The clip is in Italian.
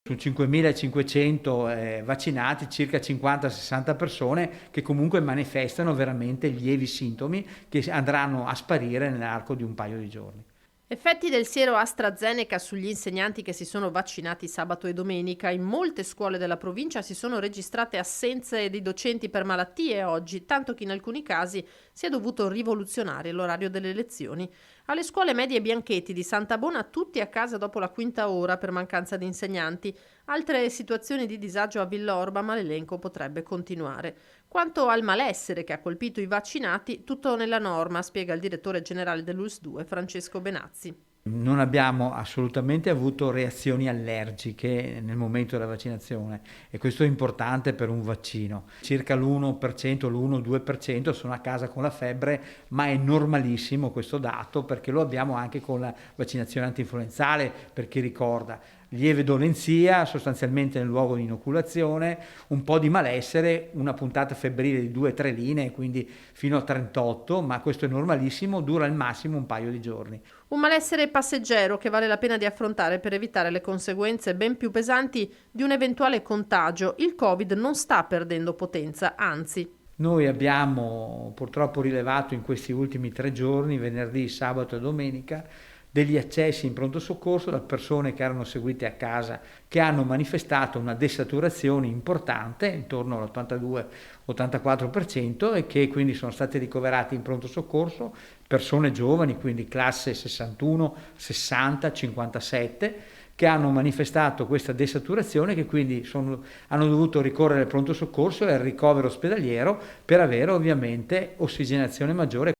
Su 5.500 vaccinati, circa 50-60 persone che comunque manifestano veramente lievi sintomi che andranno a sparire nell'arco di un paio di giorni. Effetti del siero AstraZeneca sugli insegnanti che si sono vaccinati sabato e domenica. In molte scuole della provincia si sono registrate assenze di docenti per malattie oggi, tanto che in alcuni casi si è dovuto rivoluzionare l'orario delle lezioni. Alle scuole medie Bianchetti di Sant'Abona tutti a casa dopo la quinta ora per mancanza di insegnanti. Altre situazioni di disagio a Villorba, ma l'elenco potrebbe continuare. Quanto al malessere che ha colpito i vaccinati, tutto nella norma, spiega il direttore generale dell'ULSS 2, Francesco Benazzi. Non abbiamo assolutamente avuto reazioni allergiche nel momento della vaccinazione e questo è importante per un vaccino. Circa l'1%, l'1-2% sono a casa con la febbre, ma è normalissimo questo dato perché lo abbiamo anche con la vaccinazione antinfluenzale, per chi ricorda. Lieve dolenzia sostanzialmente nel luogo di inoculazione, un po' di malessere, una puntata febbrile di 2-3 linee, quindi fino a 38, ma questo è normalissimo, dura al massimo un paio di giorni. Un malessere passeggero che vale la pena di affrontare per evitare le conseguenze ben più pesanti di un eventuale contagio. Il Covid non sta perdendo potenza, anzi. Noi abbiamo purtroppo rilevato in questi ultimi 3 giorni, venerdì, sabato e domenica, degli accessi in pronto soccorso da persone che erano seguite a casa, che hanno manifestato una desaturazione importante, intorno all'82-84%, e che quindi sono stati ricoverati in pronto soccorso, persone giovani, quindi classe 61, 60, 57, che hanno manifestato questa desaturazione, che quindi hanno dovuto ricorrere al pronto soccorso e al ricovero ospedaliero per avere ovviamente ossigenazione maggiore.